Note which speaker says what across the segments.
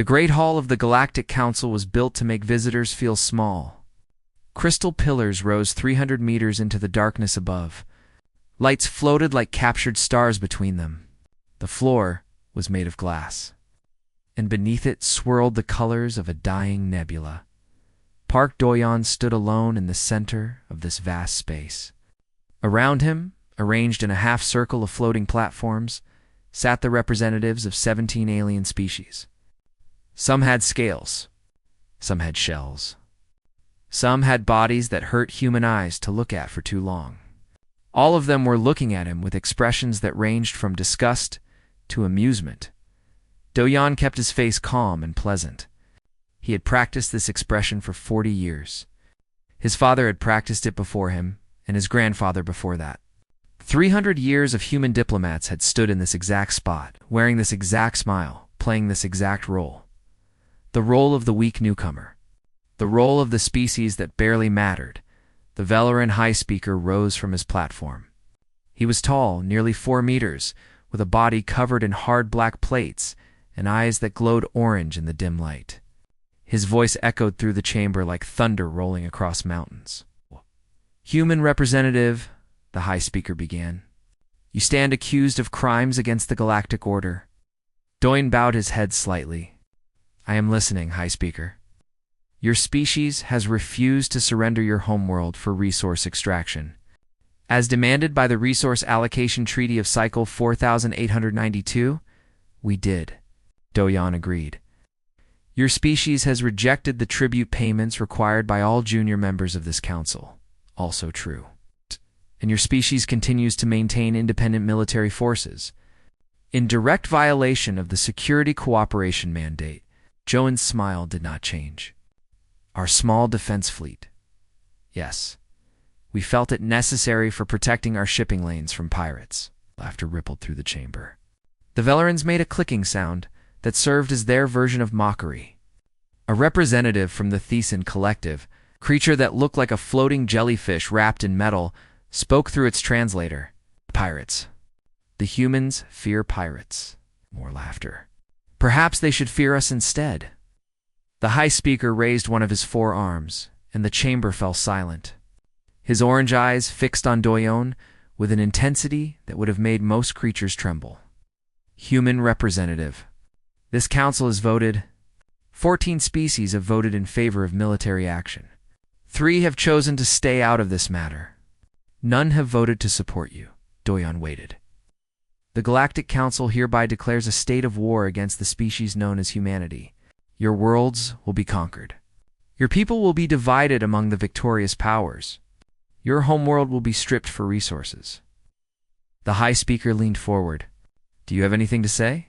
Speaker 1: The Great Hall of the Galactic Council was built to make visitors feel small. Crystal pillars rose 300 meters into the darkness above. Lights floated like captured stars between them. The floor was made of glass, and beneath it swirled the colors of a dying nebula. Park Doyon stood alone in the center of this vast space. Around him, arranged in a half-circle of floating platforms, sat the representatives of 17 alien species. Some had scales. Some had shells. Some had bodies that hurt human eyes to look at for too long. All of them were looking at him with expressions that ranged from disgust to amusement. Doyon kept his face calm and pleasant. He had practiced this expression for 40 years. His father had practiced it before him, and his grandfather before that. 300 years of human diplomats had stood in this exact spot, wearing this exact smile, playing this exact role. The role of the weak newcomer. The role of the species that barely mattered. The Valoran High Speaker rose from his platform. He was tall, nearly 4 meters, with a body covered in hard black plates and eyes that glowed orange in the dim light. His voice echoed through the chamber like thunder rolling across mountains. "Human representative," the High Speaker began, "you stand accused of crimes against the Galactic Order." Doyon bowed his head slightly. "I am listening, High Speaker." "Your species has refused to surrender your homeworld for resource extraction. As demanded by the Resource Allocation Treaty of Cycle 4892, we did," Doyon agreed. "Your species has rejected the tribute payments required by all junior members of this council. Also true. And your species continues to maintain independent military forces. In direct violation of the Security Cooperation Mandate." Doyon's smile did not change. "Our small defense fleet. Yes. We felt it necessary for protecting our shipping lanes from pirates." Laughter rippled through the chamber. The Velarans made a clicking sound that served as their version of mockery. A representative from the Thesan Collective, creature that looked like a floating jellyfish wrapped in metal, spoke through its translator. "Pirates. The humans fear pirates." More laughter. "Perhaps they should fear us instead." The High Speaker raised one of his 4 arms, and the chamber fell silent. His orange eyes fixed on Doyon with an intensity that would have made most creatures tremble. "Human representative. This council has voted. 14 species have voted in favor of military action. 3 have chosen to stay out of this matter. None have voted to support you." Doyon waited. "The Galactic Council hereby declares a state of war against the species known as humanity. Your worlds will be conquered. Your people will be divided among the victorious powers. Your homeworld will be stripped for resources." The High Speaker leaned forward. "Do you have anything to say?"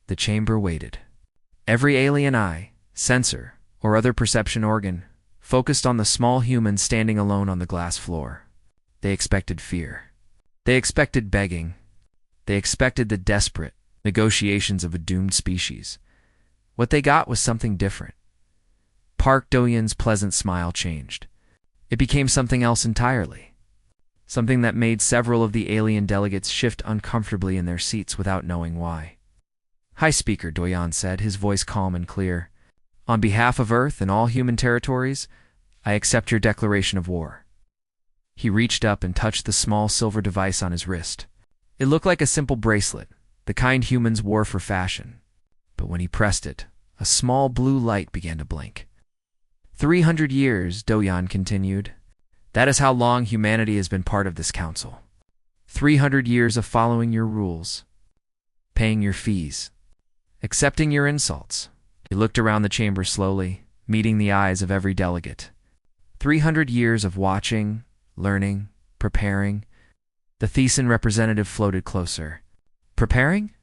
Speaker 1: The chamber waited. Every alien eye, sensor, or other perception organ focused on the small human standing alone on the glass floor. They expected fear. They expected begging. They expected the desperate negotiations of a doomed species. What they got was something different. Park Doyon's pleasant smile changed. It became something else entirely. Something that made several of the alien delegates shift uncomfortably in their seats without knowing why. "High Speaker," Doyon said, his voice calm and clear. "On behalf of Earth and all human territories, I accept your declaration of war." He reached up and touched the small silver device on his wrist. It looked like a simple bracelet, the kind humans wore for fashion. But when he pressed it, a small blue light began to blink. 300 years, Doyon continued. That is how long humanity has been part of this council. 300 years of following your rules, paying your fees, accepting your insults. He looked around the chamber slowly, meeting the eyes of every delegate. 300 years of watching, learning, preparing. The Thesan representative floated closer. Preparing?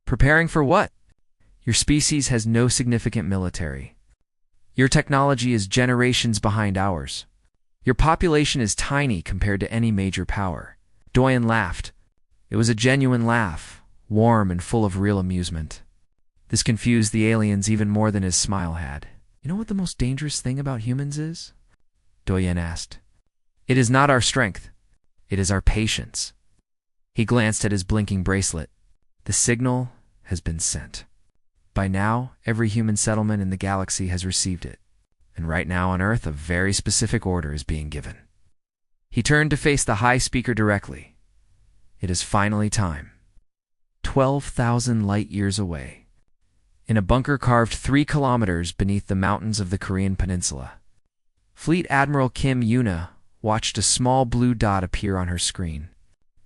Speaker 1: Preparing for what? Your species has no significant military. Your technology is generations behind ours. Your population is tiny compared to any major power. Doyon laughed. It was a genuine laugh, warm and full of real amusement. This confused the aliens even more than his smile had. "You know what the most dangerous thing about humans is?" Doyon asked. "It is not our strength. It is our patience." He glanced at his blinking bracelet. "The signal has been sent." By now, every human settlement in the galaxy has received it, and right now on Earth a very specific order is being given. He turned to face the High Speaker directly. It is finally time. 12,000 light-years away, in a bunker carved 3 kilometers beneath the mountains of the Korean peninsula, Fleet Admiral Kim Yuna watched a small blue dot appear on her screen.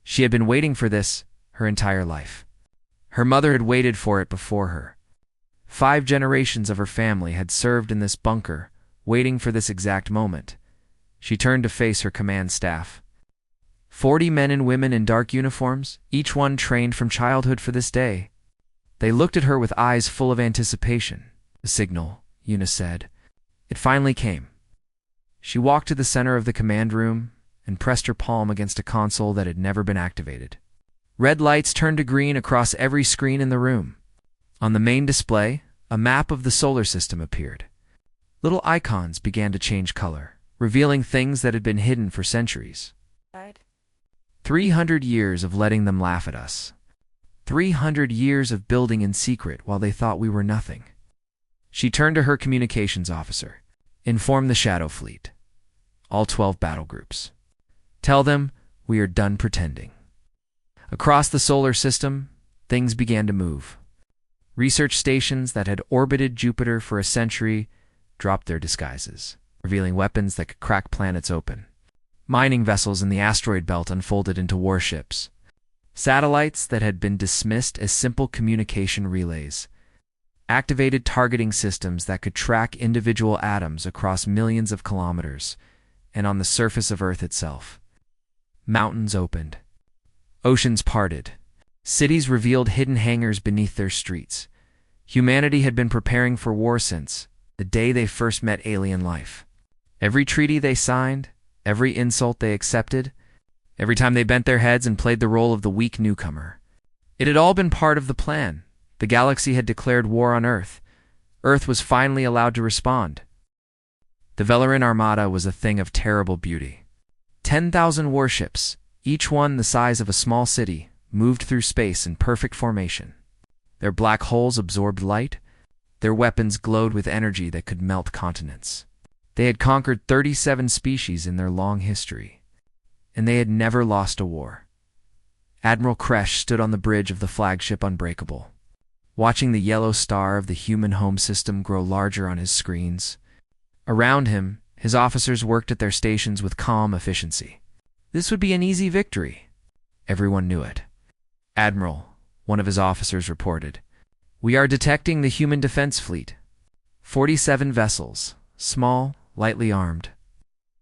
Speaker 1: She had been waiting for this her entire life. Her mother had waited for it before her. 5 generations of her family had served in this bunker, waiting for this exact moment. She turned to face her command staff. 40 men and women in dark uniforms, each one trained from childhood for this day. They looked at her with eyes full of anticipation. The signal, Yuna said. It finally came. She walked to the center of the command room and pressed her palm against a console that had never been activated. Red lights turned to green across every screen in the room. On the main display, a map of the solar system appeared. Little icons began to change color, revealing things that had been hidden for centuries. 300 years of letting them laugh at us. 300 years of building in secret while they thought we were nothing. She turned to her communications officer. Inform the Shadow Fleet. All 12 battle groups. Tell them we are done pretending. Across the solar system, things began to move. Research stations that had orbited Jupiter for a century dropped their disguises, revealing weapons that could crack planets open. Mining vessels in the asteroid belt unfolded into warships. Satellites that had been dismissed as simple communication relays activated targeting systems that could track individual atoms across millions of kilometers and on the surface of Earth itself. Mountains opened. Oceans parted. Cities revealed hidden hangars beneath their streets. Humanity had been preparing for war since the day they first met alien life. Every treaty they signed, every insult they accepted, every time they bent their heads and played the role of the weak newcomer. It had all been part of the plan. The galaxy had declared war on Earth. Earth was finally allowed to respond. The Velarin Armada was a thing of terrible beauty. 10,000 warships, each one the size of a small city, moved through space in perfect formation. Their black holes absorbed light. Their weapons glowed with energy that could melt continents. They had conquered 37 species in their long history, and they had never lost a war. Admiral Kresh stood on the bridge of the flagship Unbreakable, watching the yellow star of the human home system grow larger on his screens. Around him, his officers worked at their stations with calm efficiency. This would be an easy victory. Everyone knew it. Admiral, one of his officers reported, we are detecting the human defense fleet. 47 vessels, small, lightly armed.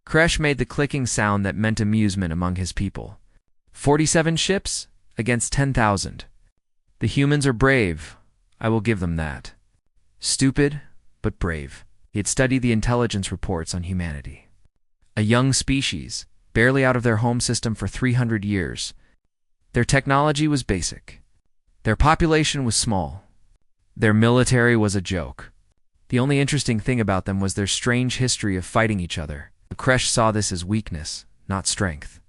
Speaker 1: Kresh made the clicking sound that meant amusement among his people. 47 ships against 10,000. The humans are brave. I will give them that. Stupid, but brave. He had studied the intelligence reports on humanity. A young species, barely out of their home system for 300 years. Their technology was basic. Their population was small. Their military was a joke. The only interesting thing about them was their strange history of fighting each other. Kresh saw this as weakness, not strength.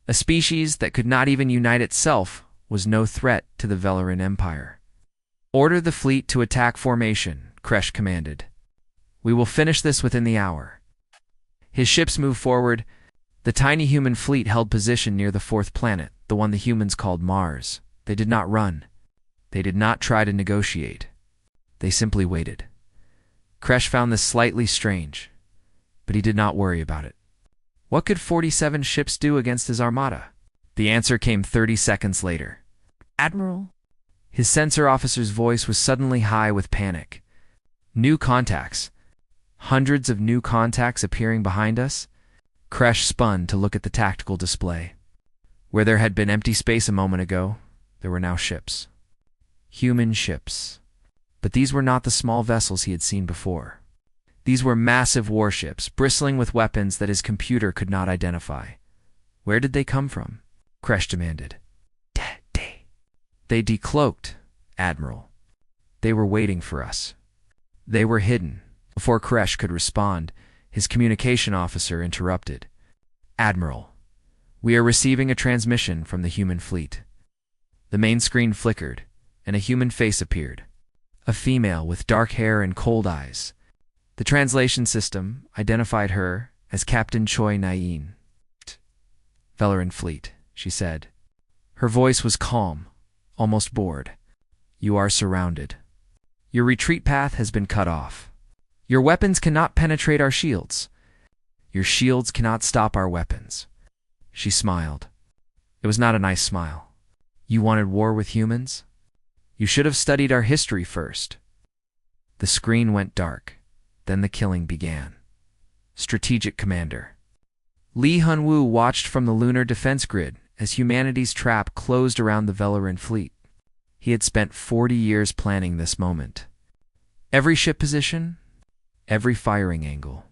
Speaker 1: A species that could not even unite itself was no threat to the Velarin Empire. Order the fleet to attack formation, Kresh commanded. We will finish this within the hour. His ships moved forward. The tiny human fleet held position near the 4th planet, the one the humans called Mars. They did not run. They did not try to negotiate. They simply waited. Kresh found this slightly strange, but he did not worry about it. What could 47 ships do against his armada? The answer came 30 seconds later. Admiral? His sensor officer's voice was suddenly high with panic. New contacts. Hundreds of new contacts appearing behind us. Kresh spun to look at the tactical display. Where there had been empty space a moment ago, there were now ships. Human ships. But these were not the small vessels he had seen before. These were massive warships, bristling with weapons that his computer could not identify. Where did they come from? Kresh demanded. They decloaked, Admiral. They were waiting for us. They were hidden. Before Kresh could respond, his communication officer interrupted. Admiral, we are receiving a transmission from the human fleet. The main screen flickered, and a human face appeared. a female with dark hair and cold eyes. The translation system identified her as Captain Choi Nain. "Velarin fleet," she said. Her voice was calm, almost bored. "You are surrounded. Your retreat path has been cut off. Your weapons cannot penetrate our shields. Your shields cannot stop our weapons." She smiled. It was not a nice smile. "You wanted war with humans? You should have studied our history first." The screen went dark. Then the killing began. Strategic Commander. Lee Hun-woo watched from the lunar defense grid as humanity's trap closed around the Velarin fleet. He had spent 40 years planning this moment. Every ship position, every firing angle,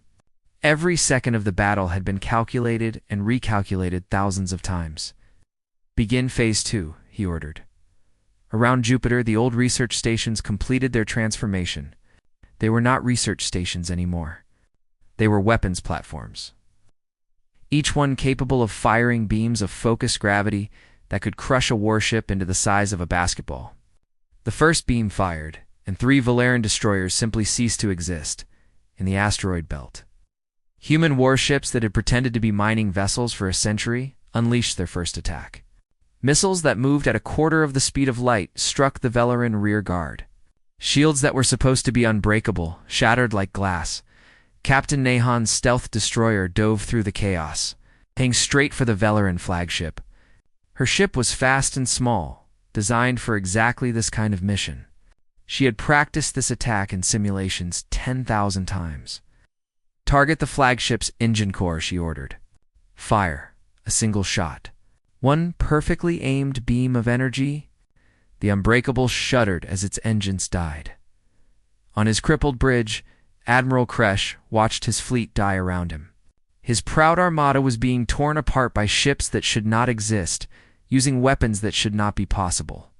Speaker 1: every second of the battle had been calculated and recalculated thousands of times. "Begin Phase 2, he ordered. Around Jupiter, the old research stations completed their transformation. They were not research stations anymore. They were weapons platforms. Each one capable of firing beams of focused gravity that could crush a warship into the size of a basketball. The first beam fired, and 3 Velarin destroyers simply ceased to exist in the asteroid belt. Human warships that had pretended to be mining vessels for a century unleashed their first attack. Missiles that moved at a quarter of the speed of light struck the Velarin rear guard. Shields that were supposed to be unbreakable shattered like glass. Captain Nahan's stealth destroyer dove through the chaos, heading straight for the Velarin flagship. Her ship was fast and small, designed for exactly this kind of mission. She had practiced this attack in simulations 10,000 times. "Target the flagship's engine core," she ordered. "Fire, a single shot. One perfectly aimed beam of energy." The Unbreakable shuddered as its engines died. On his crippled bridge, Admiral Kresh watched his fleet die around him. His proud armada was being torn apart by ships that should not exist, using weapons that should not be possible.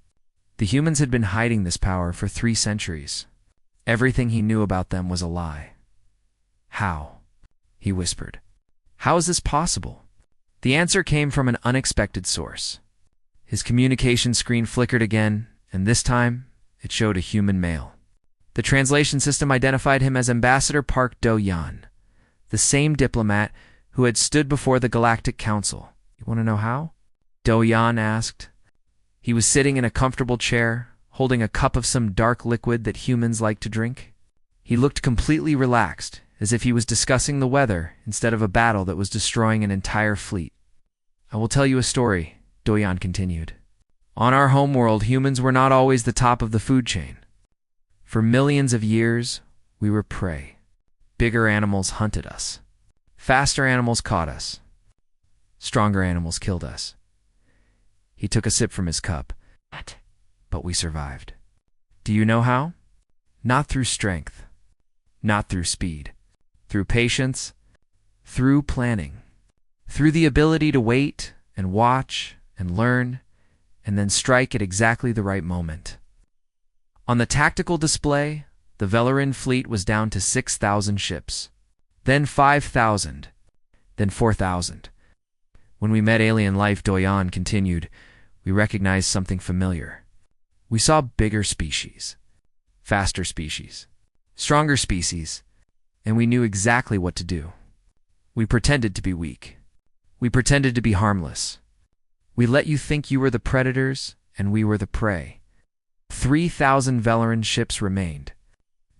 Speaker 1: The humans had been hiding this power for 3 centuries. Everything he knew about them was a lie. "How?" he whispered. "How is this possible?" The answer came from an unexpected source. His communication screen flickered again, and this time it showed a human male. The translation system identified him as Ambassador Park Do-yan, the same diplomat who had stood before the Galactic Council. "You want to know how?" Do-yan asked. He was sitting in a comfortable chair, holding a cup of some dark liquid that humans like to drink. He looked completely relaxed, as if he was discussing the weather instead of a battle that was destroying an entire fleet. "I will tell you a story," Do-yan continued. "On our homeworld, humans were not always the top of the food chain. For millions of years, we were prey. Bigger animals hunted us. Faster animals caught us. Stronger animals killed us." He took a sip from his cup. "But we survived. Do you know how? Not through strength. Not through speed. Through patience. Through planning. Through the ability to wait and watch and learn, and then strike at exactly the right moment." On the tactical display, the Velarin fleet was down to 6,000 ships. Then 5,000. Then 4,000. "When we met alien life," Do-yan continued, "we recognized something familiar. We saw bigger species, faster species, stronger species, and we knew exactly what to do. We pretended to be weak. We pretended to be harmless. We let you think you were the predators, and we were the prey. 3,000 Velarin ships remained.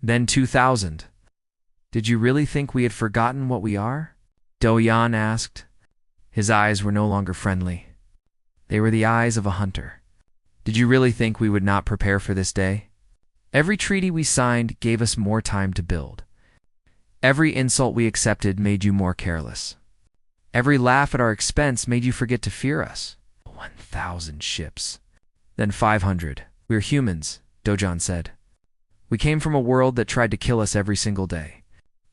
Speaker 1: Then 2,000. Did you really think we had forgotten what we are?" Do-yan asked. His eyes were no longer friendly. They were the eyes of a hunter. "Did you really think we would not prepare for this day? Every treaty we signed gave us more time to build. Every insult we accepted made you more careless. Every laugh at our expense made you forget to fear us. 1,000 ships. Then 500. We're humans," Do-yan said. "We came from a world that tried to kill us every single day.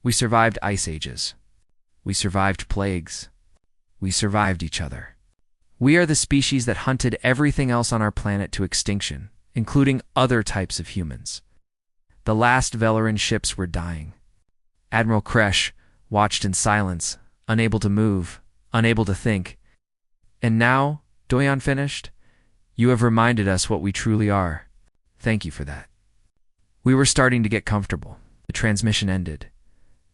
Speaker 1: We survived ice ages. We survived plagues. We survived each other. We are the species that hunted everything else on our planet to extinction, including other types of humans. The last Velarin ships were dying. Admiral Kresh watched in silence, unable to move, unable to think. And now," Do-yan finished, "you have reminded us what we truly are. Thank you for that." We were starting to get comfortable. The transmission ended.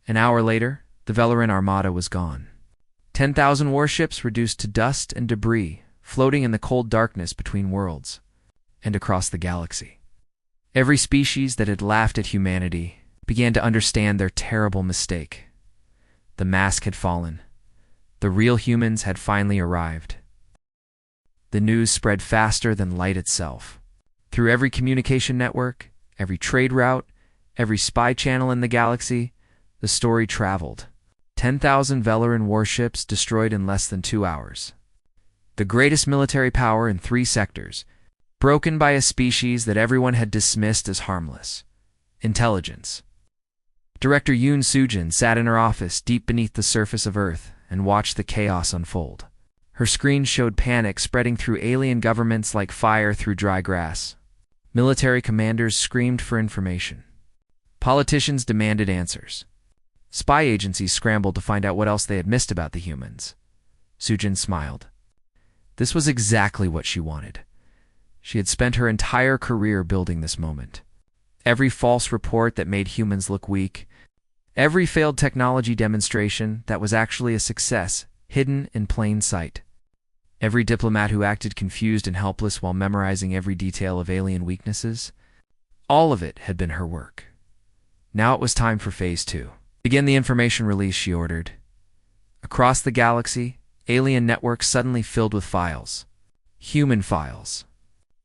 Speaker 1: An hour later, the Velaran armada was gone. 10,000 warships reduced to dust and debris, floating in the cold darkness between worlds and across the galaxy. Every species that had laughed at humanity began to understand their terrible mistake. The mask had fallen. The real humans had finally arrived. The news spread faster than light itself. Through every communication network, every trade route, every spy channel in the galaxy, the story traveled. 10,000 Velaran warships destroyed in less than 2 hours. The greatest military power in 3 sectors, broken by a species that everyone had dismissed as harmless. Intelligence. Director Yoon Soo-jin sat in her office deep beneath the surface of Earth and watched the chaos unfold. Her screen showed panic spreading through alien governments like fire through dry grass. Military commanders screamed for information. Politicians demanded answers. Spy agencies scrambled to find out what else they had missed about the humans. Soo-jin smiled. This was exactly what she wanted. She had spent her entire career building this moment. Every false report that made humans look weak, every failed technology demonstration that was actually a success, hidden in plain sight. Every diplomat who acted confused and helpless while memorizing every detail of alien weaknesses. All of it had been her work. Now it was time for Phase 2. Begin the information release, she ordered. Across the galaxy, alien networks suddenly filled with files. Human files.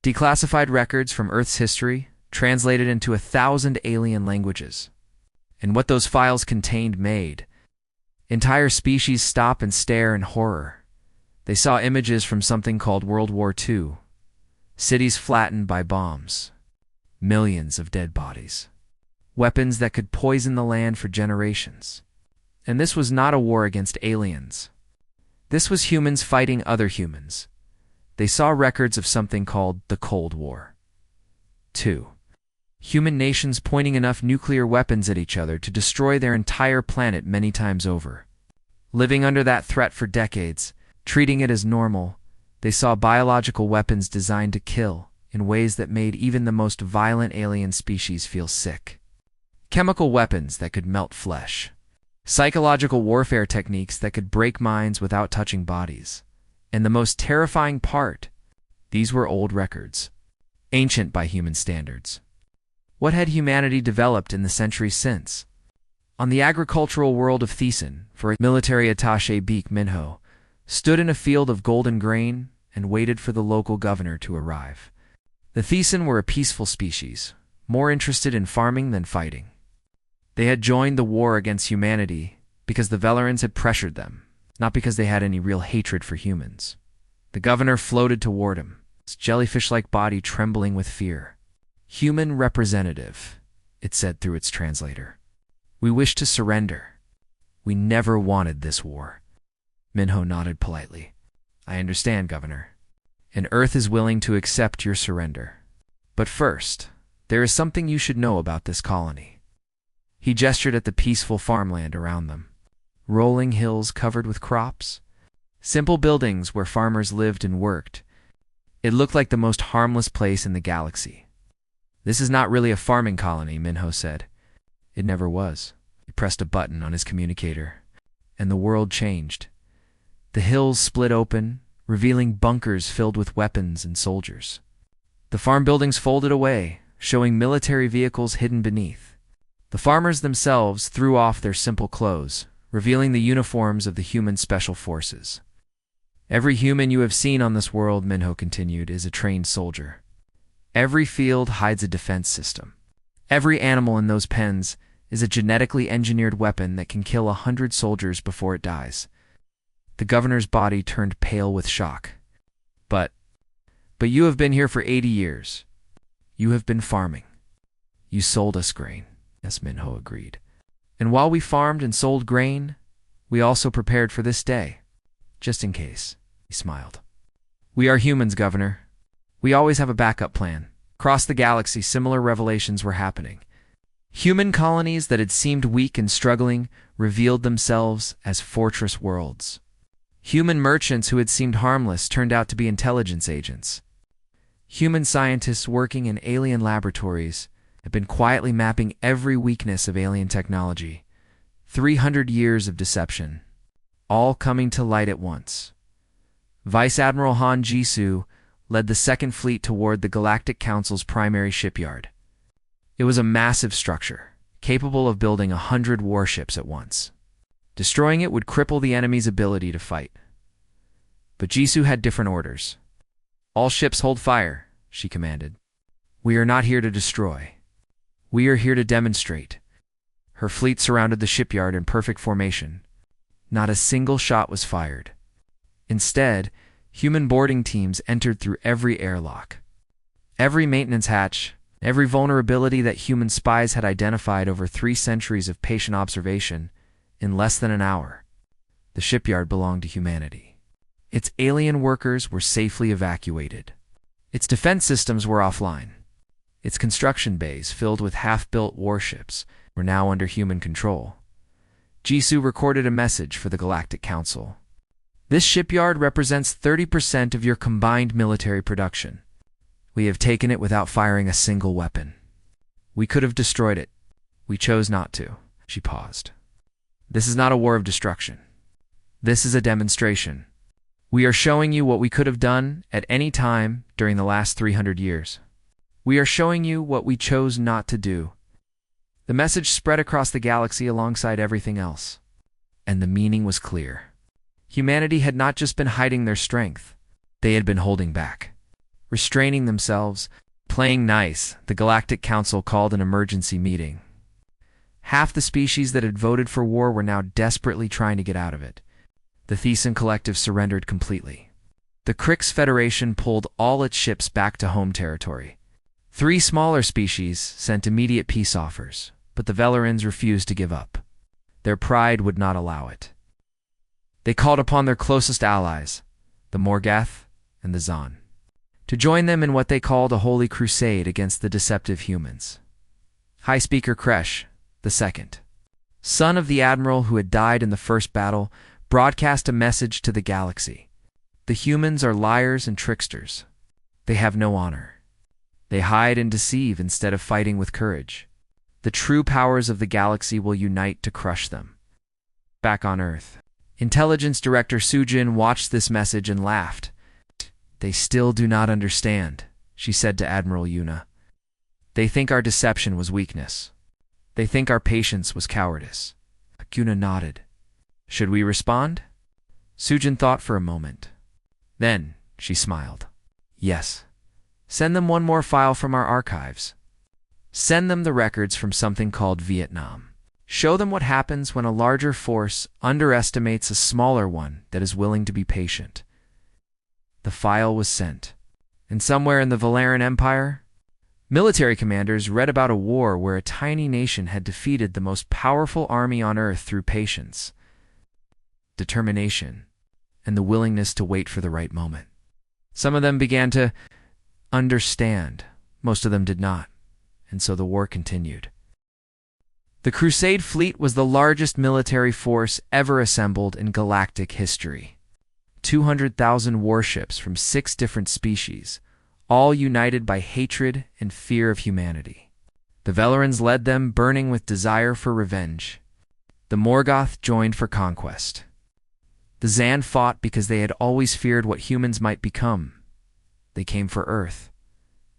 Speaker 1: Declassified records from Earth's history, translated into 1,000 alien languages. And what those files contained made entire species stop and stare in horror. They saw images from something called World War II. Cities flattened by bombs. Millions of dead bodies. Weapons that could poison the land for generations. And this was not a war against aliens. This was humans fighting other humans. They saw records of something called the Cold War. 2. Human nations pointing enough nuclear weapons at each other to destroy their entire planet many times over. Living under that threat for decades, treating it as normal, they saw biological weapons designed to kill in ways that made even the most violent alien species feel sick. Chemical weapons that could melt flesh. Psychological warfare techniques that could break minds without touching bodies. And the most terrifying part, these were old records. Ancient by human standards. What had humanity developed in the centuries since? On the agricultural world of Thiessen, for military attaché Baek Minho, stood in a field of golden grain and waited for the local governor to arrive. The Thiessen were a peaceful species, more interested in farming than fighting. They had joined the war against humanity because the Velarans had pressured them, not because they had any real hatred for humans. The governor floated toward him, his jellyfish-like body trembling with fear. "Human representative," it said through its translator. "We wish to surrender. We never wanted this war." Minho nodded politely. "I understand, Governor. And Earth is willing to accept your surrender. But first, there is something you should know about this colony." He gestured at the peaceful farmland around them. Rolling hills covered with crops. Simple buildings where farmers lived and worked. It looked like the most harmless place in the galaxy. "This is not really a farming colony," Minho said. "It never was." He pressed a button on his communicator, and the world changed. The hills split open, revealing bunkers filled with weapons and soldiers. The farm buildings folded away, showing military vehicles hidden beneath. The farmers themselves threw off their simple clothes, revealing the uniforms of the human special forces. "Every human you have seen on this world," Minho continued, "is a trained soldier. Every field hides a defense system. Every animal in those pens is a genetically engineered weapon that can kill 100 soldiers before it dies." The governor's body turned pale with shock. But you have been here for 80 years. You have been farming. You sold us grain." "Yes," Minho agreed. "And while we farmed and sold grain, we also prepared for this day. Just in case." He smiled. "We are humans, Governor. We always have a backup plan." Across the galaxy, similar revelations were happening. Human colonies that had seemed weak and struggling revealed themselves as fortress worlds. Human merchants who had seemed harmless turned out to be intelligence agents. Human scientists working in alien laboratories had been quietly mapping every weakness of alien technology. 300 years of deception, all coming to light at once. Vice Admiral Han Jisoo led the Second Fleet toward the Galactic Council's primary shipyard. It was a massive structure, capable of building 100 warships at once. Destroying it would cripple the enemy's ability to fight. But Jisoo had different orders. "All ships hold fire," she commanded. "We are not here to destroy. We are here to demonstrate." Her fleet surrounded the shipyard in perfect formation. Not a single shot was fired. Instead, human boarding teams entered through every airlock. Every maintenance hatch, every vulnerability that human spies had identified over 3 centuries of patient observation, in less than an hour. The shipyard belonged to humanity. Its alien workers were safely evacuated. Its defense systems were offline. Its construction bays, filled with half-built warships, were now under human control. Jisoo recorded a message for the Galactic Council. "This shipyard represents 30% of your combined military production. We have taken it without firing a single weapon. We could have destroyed it. We chose not to." She paused. "This is not a war of destruction. This is a demonstration. We are showing you what we could have done at any time during the last 300 years. We are showing you what we chose not to do." The message spread across the galaxy alongside everything else. And the meaning was clear. Humanity had not just been hiding their strength. They had been holding back, restraining themselves, playing nice. The Galactic Council called an emergency meeting. Half the species that had voted for war were now desperately trying to get out of it. The Thesan Collective surrendered completely. The Krix Federation pulled all its ships back to home territory. 3 smaller species sent immediate peace offers, but the Velerans refused to give up. Their pride would not allow it. They called upon their closest allies, the Morgath and the Zon, to join them in what they called a holy crusade against the deceptive humans. High Speaker Kresh, II, son of the admiral who had died in the first battle, broadcast a message to the galaxy. The humans are liars and tricksters. They have no honor. They hide and deceive instead of fighting with courage. The true powers of the galaxy will unite to crush them. Back on Earth, Intelligence Director Sujin watched this message and laughed. "They still do not understand," she said to Admiral Yuna. "They think our deception was weakness. They think our patience was cowardice." Yuna nodded. "Should we respond?" Sujin thought for a moment. Then she smiled. "Yes. Send them one more file from our archives. Send them the records from something called Vietnam. Show them what happens when a larger force underestimates a smaller one that is willing to be patient." The file was sent. And somewhere in the Valeran Empire, military commanders read about a war where a tiny nation had defeated the most powerful army on Earth through patience, determination, and the willingness to wait for the right moment. Some of them began to understand. Most of them did not, and so the war continued. The Crusade Fleet was the largest military force ever assembled in galactic history. 200,000 warships from 6 different species, all united by hatred and fear of humanity. The Velerans led them, burning with desire for revenge. The Morgoth joined for conquest. The Zan fought because they had always feared what humans might become. They came for Earth,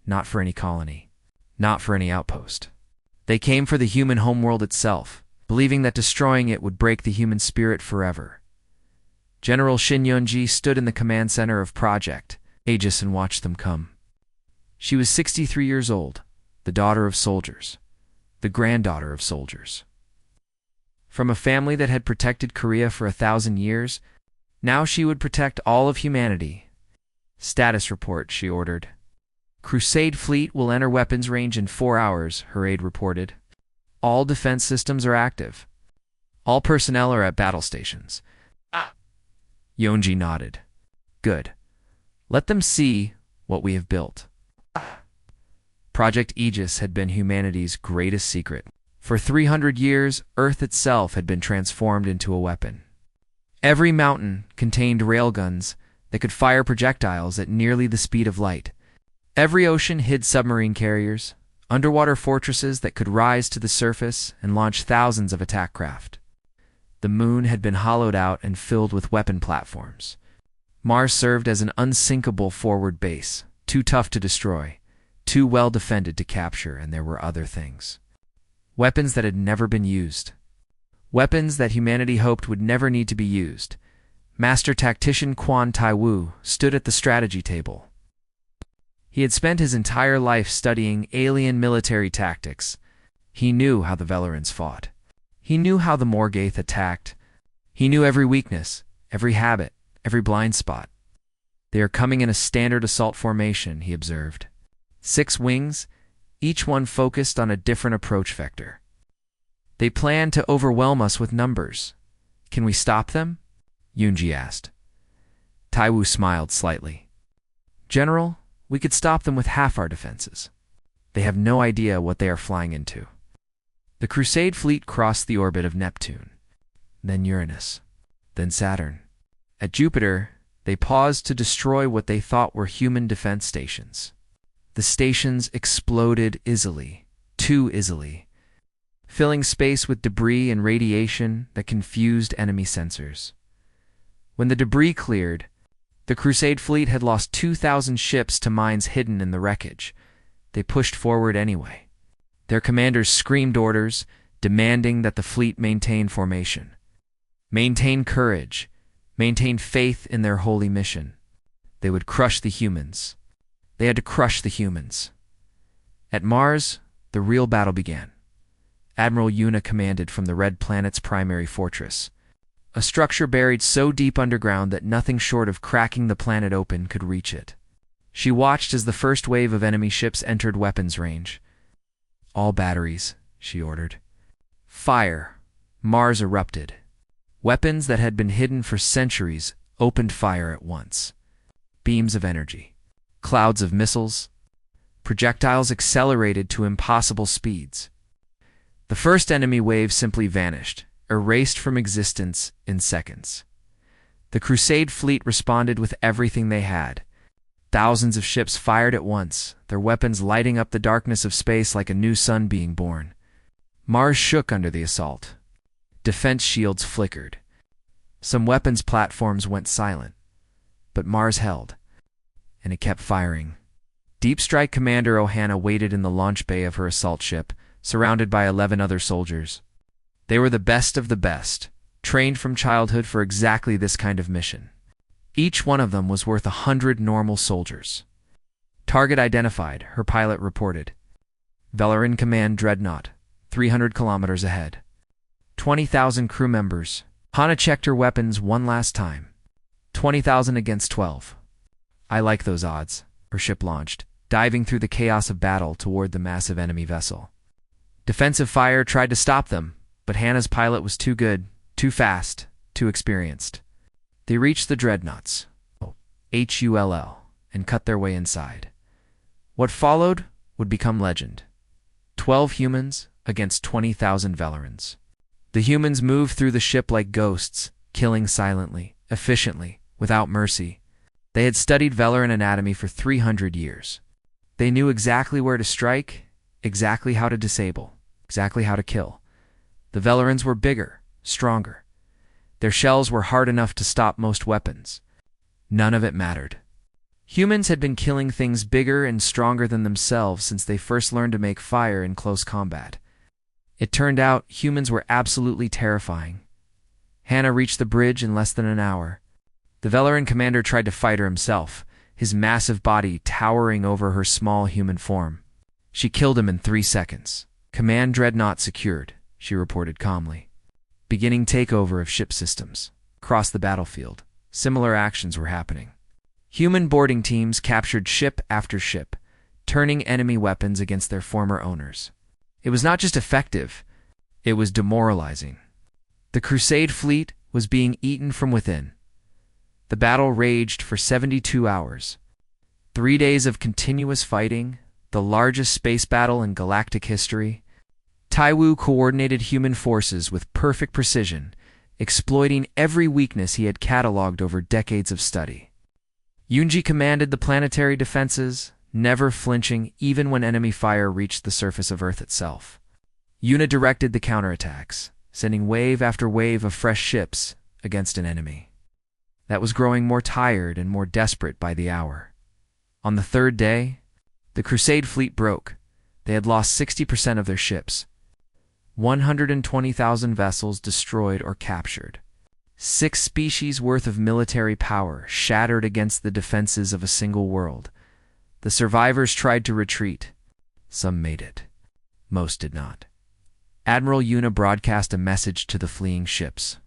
Speaker 1: not for any colony, not for any outpost. They came for the human homeworld itself, believing that destroying it would break the human spirit forever. General Shin Yunji stood in the command center of Project Aegis and watched them come. She was 63 years old, the daughter of soldiers, the granddaughter of soldiers. From a family that had protected Korea for 1,000 years, now she would protect all of humanity. "Status report," she ordered. "Crusade Fleet will enter weapons range in 4 hours," her aide reported. "All defense systems are active. All personnel are at battle stations." Yonji nodded. "Good. Let them see what we have built." Project Aegis had been humanity's greatest secret. For 300 years, Earth itself had been transformed into a weapon. Every mountain contained railguns that could fire projectiles at nearly the speed of light. Every ocean hid submarine carriers, underwater fortresses that could rise to the surface and launch thousands of attack craft. The moon had been hollowed out and filled with weapon platforms. Mars served as an unsinkable forward base, too tough to destroy, too well defended to capture, and there were other things. Weapons that had never been used. Weapons that humanity hoped would never need to be used. Master tactician Quan Tai Wu stood at the strategy table. He had spent his entire life studying alien military tactics. He knew how the Velerans fought. He knew how the Morgath attacked. He knew every weakness, every habit, every blind spot. They are coming in a standard assault formation, he observed. 6 wings, each one focused on a different approach vector. They plan to overwhelm us with numbers. Can we stop them? Yunji asked. Taiwu smiled slightly. General, we could stop them with half our defenses. They have no idea what they are flying into. The Crusade fleet crossed the orbit of Neptune, then Uranus, then Saturn. At Jupiter, they paused to destroy what they thought were human defense stations. The stations exploded easily, too easily, filling space with debris and radiation that confused enemy sensors. When the debris cleared, the Crusade fleet had lost 2,000 ships to mines hidden in the wreckage. They pushed forward anyway. Their commanders screamed orders, demanding that the fleet maintain formation. Maintain courage. Maintain faith in their holy mission. They would crush the humans. They had to crush the humans. At Mars, the real battle began. Admiral Yuna commanded from the Red Planet's primary fortress, a structure buried so deep underground that nothing short of cracking the planet open could reach it. She watched as the first wave of enemy ships entered weapons range. All batteries, she ordered. Fire. Mars erupted. Weapons that had been hidden for centuries opened fire at once. Beams of energy. Clouds of missiles. Projectiles accelerated to impossible speeds. The first enemy wave simply vanished, erased from existence in seconds. The Crusade fleet responded with everything they had. Thousands of ships fired at once, their weapons lighting up the darkness of space like a new sun being born. Mars shook under the assault. Defense shields flickered. Some weapons platforms went silent. But Mars held, and it kept firing. Deep Strike Commander Ohana waited in the launch bay of her assault ship, surrounded by 11 other soldiers. They were the best of the best, trained from childhood for exactly this kind of mission. Each one of them was worth 100 normal soldiers. Target identified, her pilot reported. Veleran Command Dreadnought, 300 kilometers ahead. 20,000 crew members. Hana checked her weapons one last time. 20,000 against 12. I like those odds. Her ship launched, diving through the chaos of battle toward the massive enemy vessel. Defensive fire tried to stop them, but Hannah's pilot was too good, too fast, too experienced. They reached the dreadnoughts, HULL, and cut their way inside. What followed would become legend. 12 humans against 20,000 Velerans. The humans moved through the ship like ghosts, killing silently, efficiently, without mercy. They had studied Veleran anatomy for 300 years. They knew exactly where to strike, exactly how to disable, exactly how to kill. The Velerans were bigger, stronger. Their shells were hard enough to stop most weapons. None of it mattered. Humans had been killing things bigger and stronger than themselves since they first learned to make fire in close combat. It turned out humans were absolutely terrifying. Hannah reached the bridge in less than an hour. The Veleran commander tried to fight her himself, his massive body towering over her small human form. She killed him in 3 seconds. Command Dreadnought secured, she reported calmly. Beginning takeover of ship systems. Across the battlefield, similar actions were happening. Human boarding teams captured ship after ship, turning enemy weapons against their former owners. It was not just effective, it was demoralizing. The Crusade fleet was being eaten from within. The battle raged for 72 hours. 3 days of continuous fighting, the largest space battle in galactic history. Taiwu coordinated human forces with perfect precision, exploiting every weakness he had cataloged over decades of study. Yunji commanded the planetary defenses, never flinching even when enemy fire reached the surface of Earth itself. Una directed the counterattacks, sending wave after wave of fresh ships against an enemy that was growing more tired and more desperate by the hour. On the third day, the Crusade fleet broke. They had lost 60% of their ships. 120,000 vessels destroyed or captured. 6 species worth of military power shattered against the defenses of a single world. The survivors tried to retreat. Some made it. Most did not. Admiral Una broadcast a message to the fleeing ships.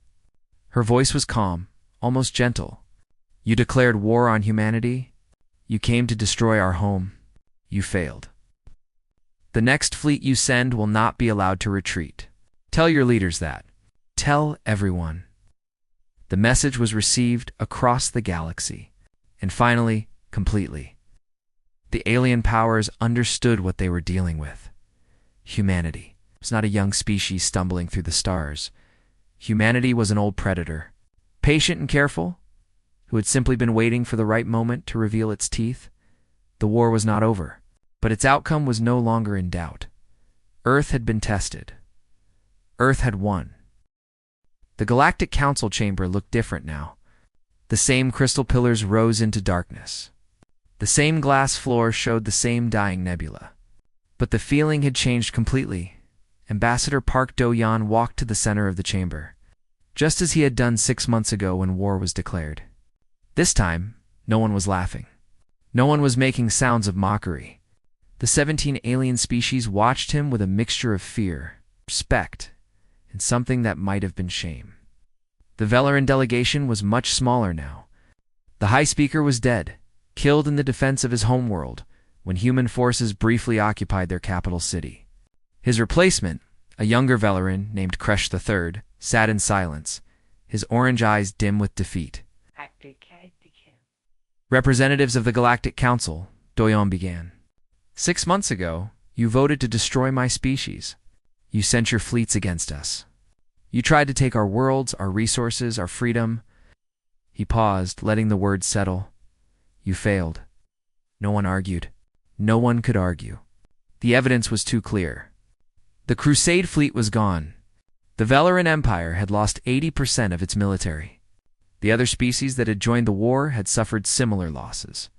Speaker 1: Her voice was calm, almost gentle. You declared war on humanity. You came to destroy our home. You failed. The next fleet you send will not be allowed to retreat. Tell your leaders that. Tell everyone. The message was received across the galaxy, and finally, completely. The alien powers understood what they were dealing with. Humanity was not a young species stumbling through the stars. Humanity was an old predator, patient and careful, who had simply been waiting for the right moment to reveal its teeth. The war was not over, but its outcome was no longer in doubt. Earth had been tested. Earth had won. The Galactic Council chamber looked different now. The same crystal pillars rose into darkness. The same glass floor showed the same dying nebula. But the feeling had changed completely. Ambassador Park Do-Yan walked to the center of the chamber, just as he had done 6 months ago when war was declared. This time, no one was laughing. No one was making sounds of mockery. The 17 alien species watched him with a mixture of fear, respect, and something that might have been shame. The Velaran delegation was much smaller now. The High Speaker was dead, killed in the defense of his homeworld when human forces briefly occupied their capital city. His replacement, a younger Velaran named Kresh III, sat in silence, his orange eyes dim with defeat. Representatives of the Galactic Council, Do-Yan began. 6 months ago, you voted to destroy my species. You sent your fleets against us. You tried to take our worlds, our resources, our freedom. He paused, letting the words settle. You failed. No one argued. No one could argue. The evidence was too clear. The Crusade fleet was gone. The Velaran Empire had lost 80% of its military. The other species that had joined the war had suffered similar losses.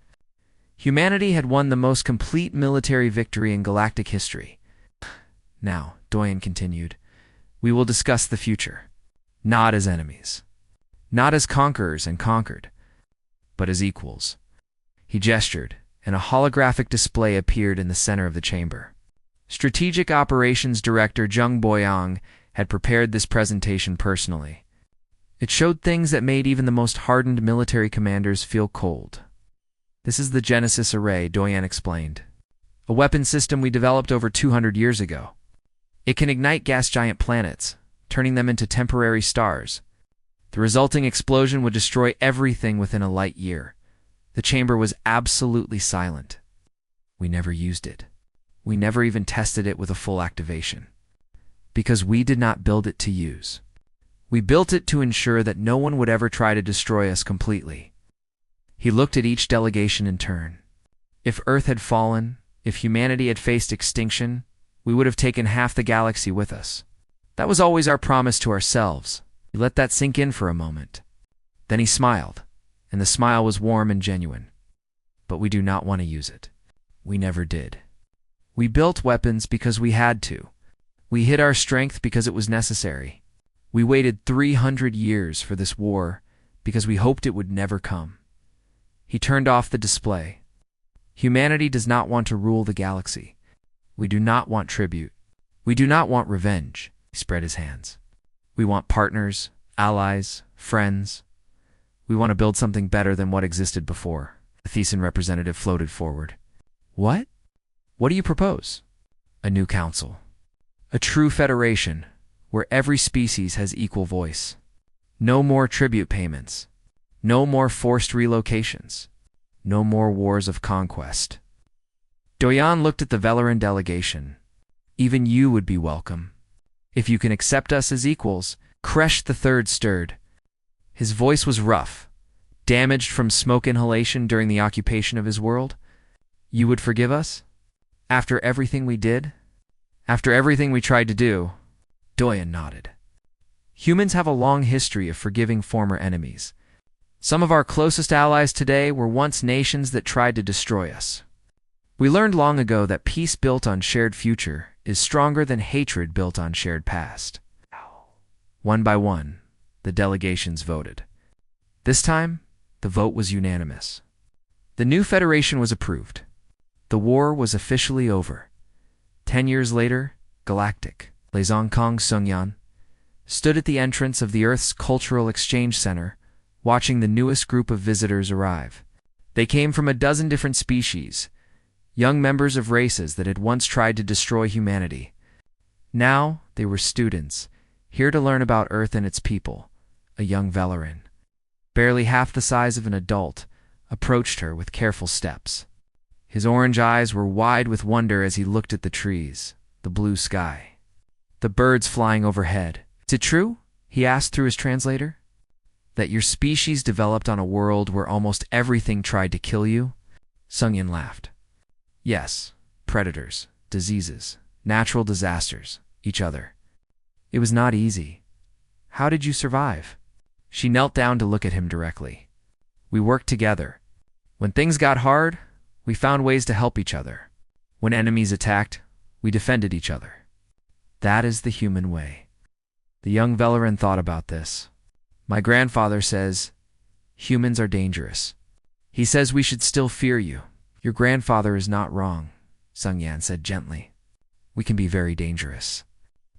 Speaker 1: Humanity had won the most complete military victory in galactic history. Now, Do-Yan continued, we will discuss the future, not as enemies, not as conquerors and conquered, but as equals. He gestured, and a holographic display appeared in the center of the chamber. Strategic Operations Director Jung Boyang had prepared this presentation personally. It showed things that made even the most hardened military commanders feel cold. This is the Genesis Array, Do-Yan explained. A weapon system we developed over 200 years ago. It can ignite gas giant planets, turning them into temporary stars. The resulting explosion would destroy everything within a light year. The chamber was absolutely silent. We never used it. We never even tested it with a full activation. Because we did not build it to use. We built it to ensure that no one would ever try to destroy us completely. He looked at each delegation in turn. If Earth had fallen, if humanity had faced extinction, we would have taken half the galaxy with us. That was always our promise to ourselves. We let that sink in for a moment. Then he smiled, and the smile was warm and genuine. But we do not want to use it. We never did. We built weapons because we had to. We hid our strength because it was necessary. We waited 300 years for this war because we hoped it would never come. He turned off the display. Humanity does not want to rule the galaxy. We do not want tribute. We do not want revenge. He spread his hands. We want partners, allies, friends. We want to build something better than what existed before. The Thesan representative floated forward. What? What do you propose? A new council. A true federation, where every species has equal voice. No more tribute payments. No more forced relocations. No more wars of conquest. Do-Yan looked at the Velaran delegation. Even you would be welcome. If you can accept us as equals. Kresh III stirred. His voice was rough, damaged from smoke inhalation during the occupation of his world. You would forgive us? After everything we did? After everything we tried to do? Doyen nodded. Humans have a long history of forgiving former enemies. Some of our closest allies today were once nations that tried to destroy us. We learned long ago that peace built on shared future is stronger than hatred built on shared past. One by one, the delegations voted. This time, the vote was unanimous. The new federation was approved. The war was officially over. 10 years later, Galactic Kong Sungyan stood at the entrance of the Earth's Cultural Exchange Center, watching the newest group of visitors arrive. They came from a dozen different species, young members of races that had once tried to destroy humanity. Now they were students, here to learn about Earth and its people. A young Velarin, barely half the size of an adult, approached her with careful steps. His orange eyes were wide with wonder as he looked at the trees, the blue sky, the birds flying overhead. Is it true, he asked through his translator, that your species developed on a world where almost everything tried to kill you? Sungyan laughed. Yes, predators, diseases, natural disasters, each other. It was not easy. How did you survive? She knelt down to look at him directly. We worked together. When things got hard, we found ways to help each other. When enemies attacked, we defended each other. That is the human way. The young Velarin thought about this. My grandfather says, humans are dangerous. He says we should still fear you. Your grandfather is not wrong, Sungyan said gently. We can be very dangerous.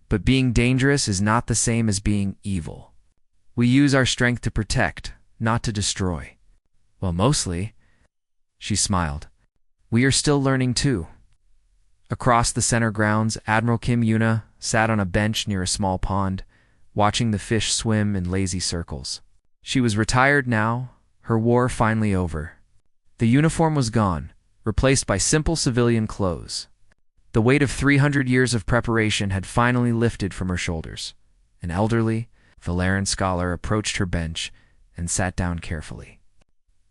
Speaker 1: But being dangerous is not the same as being evil. We use our strength to protect, not to destroy. Well, mostly. She smiled. We are still learning too. Across the center grounds, Admiral Kim Yuna sat on a bench near a small pond, watching the fish swim in lazy circles. She was retired now, her war finally over. The uniform was gone, replaced by simple civilian clothes. The weight of 300 years of preparation had finally lifted from her shoulders. An elderly, Velarin scholar approached her bench and sat down carefully.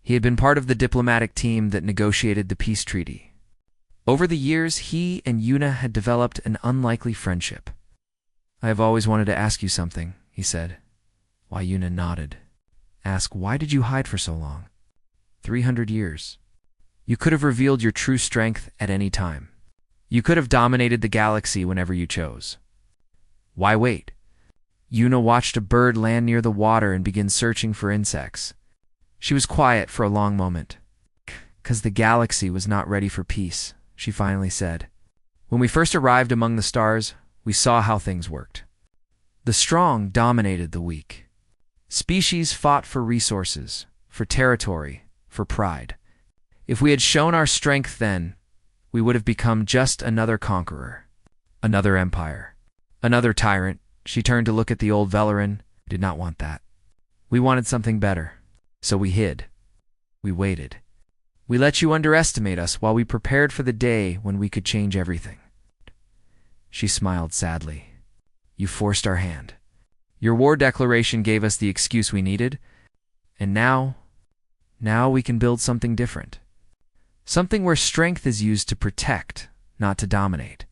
Speaker 1: He had been part of the diplomatic team that negotiated the peace treaty. Over the years, he and Yuna had developed an unlikely friendship. I have always wanted to ask you something, he said. Why, Yuna nodded. Ask, why did you hide for so long? 300 years. You could have revealed your true strength at any time. You could have dominated the galaxy whenever you chose. Why wait? Yuna watched a bird land near the water and begin searching for insects. She was quiet for a long moment. "'Cause the galaxy was not ready for peace," she finally said. "When we first arrived among the stars, we saw how things worked. The strong dominated the weak. Species fought for resources, for territory, for pride. If we had shown our strength then, we would have become just another conqueror, another empire, another tyrant." She turned to look at the old Velarin. Did not want that. We wanted something better. So we hid. We waited. We let you underestimate us while we prepared for the day when we could change everything. She smiled sadly. You forced our hand. Your war declaration gave us the excuse we needed. And now we can build something different. Something where strength is used to protect, not to dominate.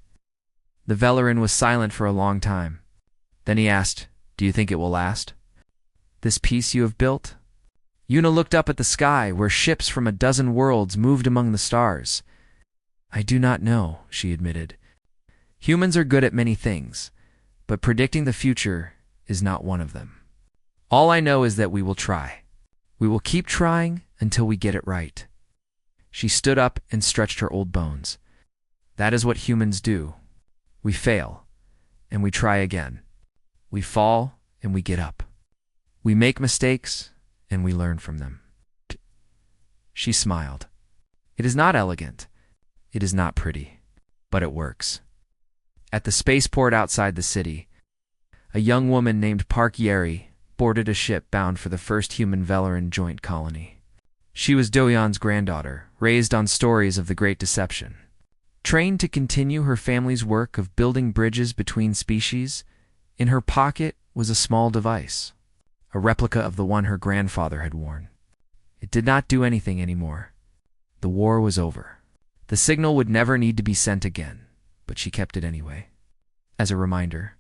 Speaker 1: The Velarin was silent for a long time. Then he asked, Do you think it will last? This peace you have built? Yuna looked up at the sky, where ships from a dozen worlds moved among the stars. I do not know, she admitted. Humans are good at many things, but predicting the future is not one of them. All I know is that we will try. We will keep trying until we get it right. She stood up and stretched her old bones. That is what humans do. We fail, and we try again. We fall, and we get up. We make mistakes, and we learn from them. She smiled. It is not elegant. It is not pretty, but it works. At the spaceport outside the city, a young woman named Park Yeri boarded a ship bound for the first human Velarin joint colony. She was Doyan's granddaughter, raised on stories of the Great Deception. Trained to continue her family's work of building bridges between species, in her pocket was a small device, a replica of the one her grandfather had worn. It did not do anything anymore. The war was over. The signal would never need to be sent again, but she kept it anyway. As a reminder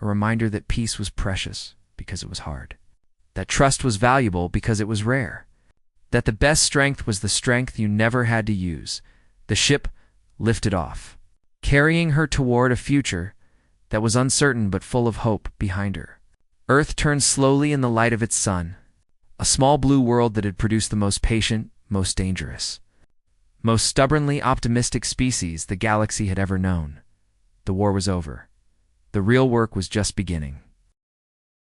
Speaker 1: that peace was precious because it was hard, that trust was valuable because it was rare, that the best strength was the strength you never had to use. The ship lifted off, carrying her toward a future that was uncertain but full of hope behind her. Earth turned slowly in the light of its sun, a small blue world that had produced the most patient, most dangerous, most stubbornly optimistic species the galaxy had ever known. The war was over. The real work was just beginning.